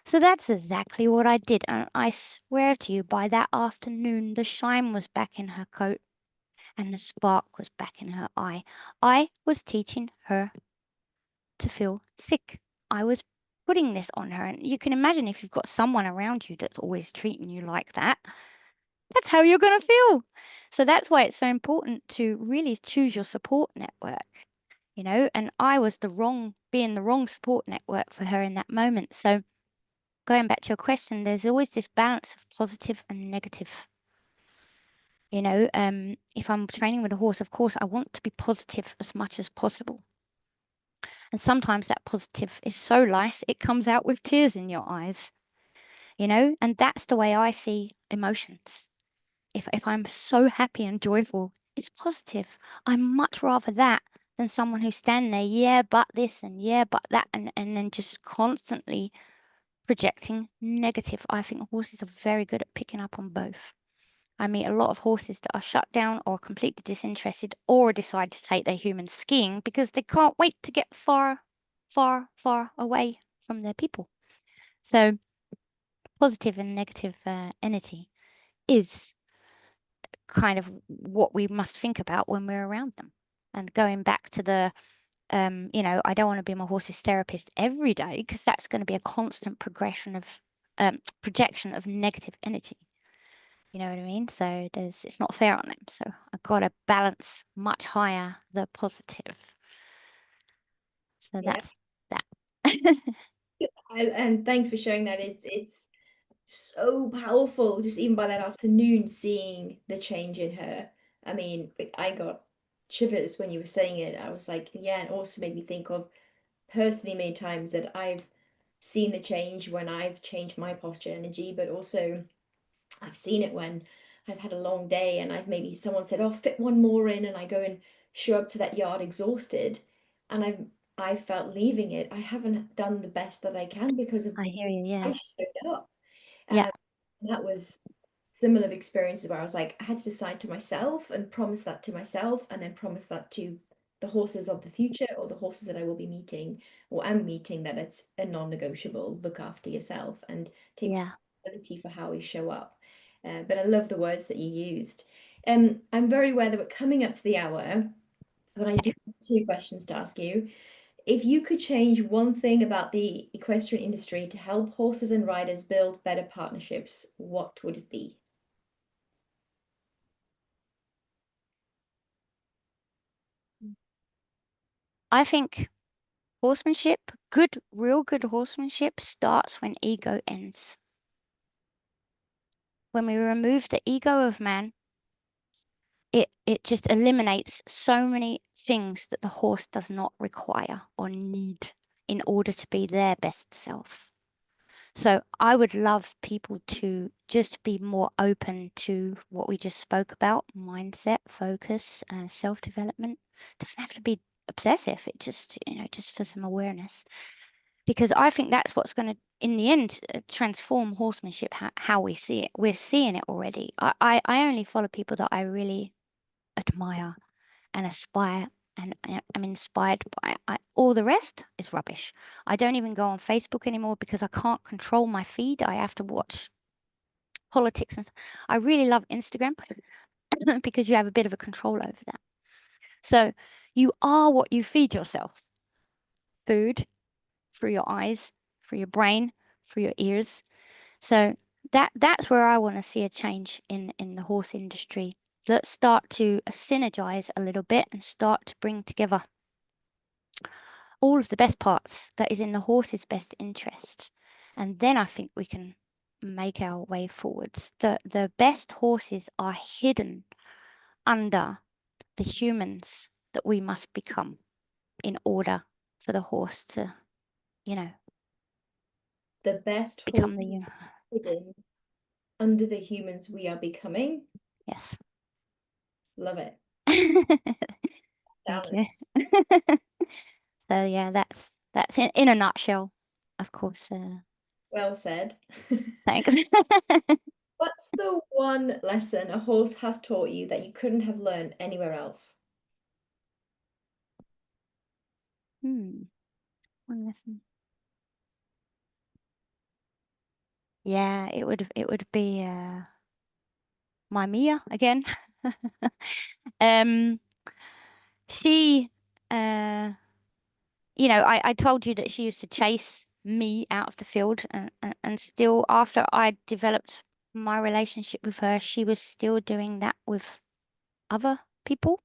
So that's exactly what I did. And I swear to you, by that afternoon, the shine was back in her coat and the spark was back in her eye. I was teaching her to feel sick. I was putting this on her. And you can imagine if you've got someone around you that's always treating you like that, that's how you're going to feel. So that's why it's so important to really choose your support network. And I was being the wrong support network for her in that moment. So going back to your question, there's always this balance of positive and negative. If I'm training with a horse, of course, I want to be positive as much as possible. And sometimes that positive is so nice, it comes out with tears in your eyes. And that's the way I see emotions. If I'm so happy and joyful, it's positive. I'm much rather that than someone who's standing there, yeah, but this and yeah, but that, and then just constantly projecting negative. I think horses are very good at picking up on both. I meet a lot of horses that are shut down or completely disinterested or decide to take their humans skiing because they can't wait to get far, far, far away from their people. So positive and negative energy is kind of what we must think about when we're around them. And going back to I don't want to be my horse's therapist every day because that's going to be a constant projection of negative energy. You know what I mean? So it's not fair on them. So I've got to balance much higher the positive. So Yeah. that's that. And thanks for sharing that. It's so powerful, just even by that afternoon, seeing the change in her. I mean, I got shivers when you were saying it. I was like, yeah, and also made me think of personally many times that I've seen the change when I've changed my posture energy, but also I've seen it when I've had a long day and I've maybe someone said, "Oh, fit one more in," and I go and show up to that yard exhausted, and I felt leaving it. I haven't done the best that I can because of I hear you. I Yeah. showed up. Yeah. And that was similar experiences where I was like, I had to decide to myself and promise that to myself, and then promise that to the horses of the future or the horses that I will be meeting or am meeting, that it's a non-negotiable. Look after yourself and take Yeah. responsibility for how you show up. But I love the words that you used. I'm very aware that we're coming up to the hour, but I do have two questions to ask you. If you could change one thing about the equestrian industry to help horses and riders build better partnerships, what would it be? I think horsemanship, good, real good horsemanship starts when ego ends. When we remove the ego of man, it just eliminates so many things that the horse does not require or need in order to be their best self. So I would love people to just be more open to what we just spoke about: mindset, focus, self-development. It doesn't have to be obsessive. It just, just for some awareness. Because I think that's what's going to, in the end, transform horsemanship, how we see it. We're seeing it already. I only follow people that I really admire and aspire, and I'm inspired by. All the rest is rubbish. I don't even go on Facebook anymore because I can't control my feed. I have to watch politics and stuff. I really love Instagram because you have a bit of a control over that. So you are what you feed yourself. Food through your eyes, through your brain, through your ears. So that's where I want to see a change in the horse industry. Let's start to synergize a little bit and start to bring together all of the best parts that is in the horse's best interest. And then I think we can make our way forwards. The best horses are hidden under the humans that we must become in order for the horse to, The best become horses the hidden under the humans we are becoming. yes. Love it. Thank Down you. So yeah, that's in a nutshell, of course. Well said. Thanks. What's the one lesson a horse has taught you that you couldn't have learned anywhere else? One lesson. Yeah, it would be my Mia again. Um, she I told you that she used to chase me out of the field, and still after I developed my relationship with her, she was still doing that with other people.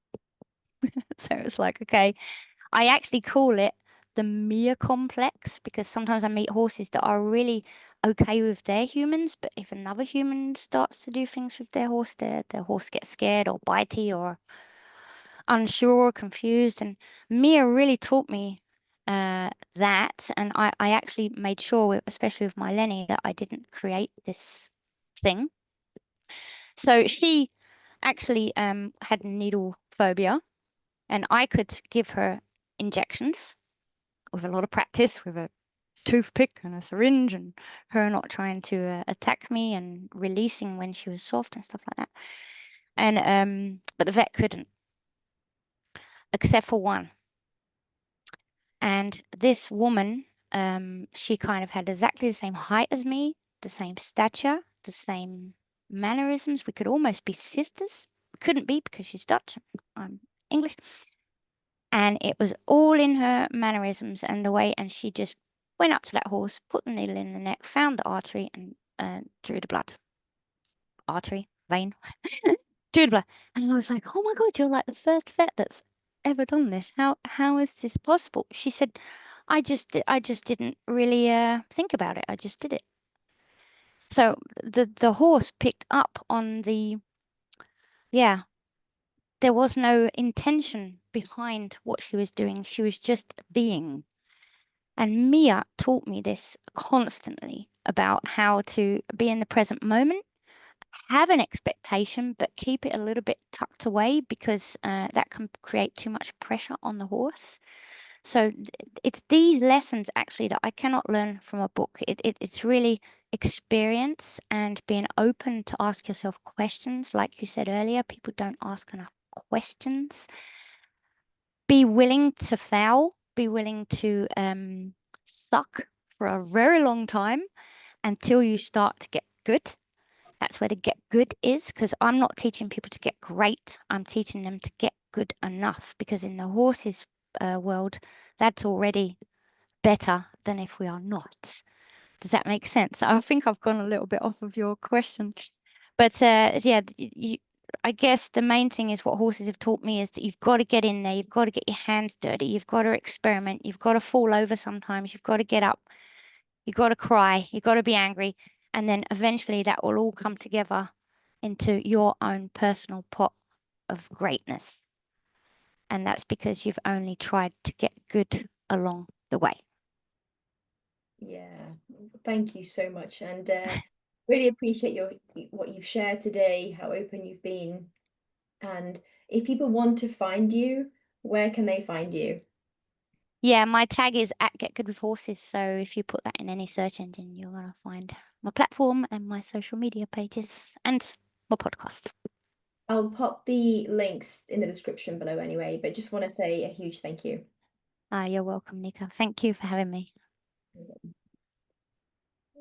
So it's like, okay, I actually call it the Mia complex because sometimes I meet horses that are really okay with their humans, but if another human starts to do things with their horse, their horse gets scared or bitey or unsure, confused. And Mia really taught me that. And I actually made sure, especially with my Lenny, that I didn't create this thing. So she actually had needle phobia, and I could give her injections with a lot of practice with a toothpick and a syringe, and her not trying to attack me and releasing when she was soft and stuff like that. And but the vet couldn't, except for one. And this woman, she kind of had exactly the same height as me, the same stature, the same mannerisms. We could almost be sisters. We couldn't be because she's Dutch, I'm English. And it was all in her mannerisms and the way, and she just went up to that horse, put the needle in the neck, found the artery, and drew the blood. Artery, vein, drew the blood. And I was like, oh my God, you're like the first vet that's ever done this. How is this possible? She said, I just didn't really think about it. I just did it. So the horse picked up on yeah, there was no intention behind what she was doing. She was just being. And Mia taught me this constantly about how to be in the present moment, have an expectation, but keep it a little bit tucked away because that can create too much pressure on the horse. So it's these lessons actually that I cannot learn from a book. It's really experience and being open to ask yourself questions. Like you said earlier, people don't ask enough questions. Be willing to fail, be willing to suck for a very long time until you start to get good. That's where the get good is, because I'm not teaching people to get great. I'm teaching them to get good enough, because in the horses world, that's already better than if we are not. Does that make sense? I think I've gone a little bit off of your question. But yeah, I guess the main thing is what horses have taught me is that you've got to get in there, you've got to get your hands dirty, you've got to experiment, you've got to fall over sometimes, you've got to get up, you've got to cry, you've got to be angry, and then eventually that will all come together into your own personal pot of greatness. And that's because you've only tried to get good along the way. Yeah, thank you so much, and really appreciate what you've shared today, how open you've been, and if people want to find you, where can they find you? Yeah, my tag is at Get Good with Horses. So if you put that in any search engine, you're going to find my platform and my social media pages and my podcast. I'll pop the links in the description below anyway, but just want to say a huge thank you. You're welcome, Nika. Thank you for having me.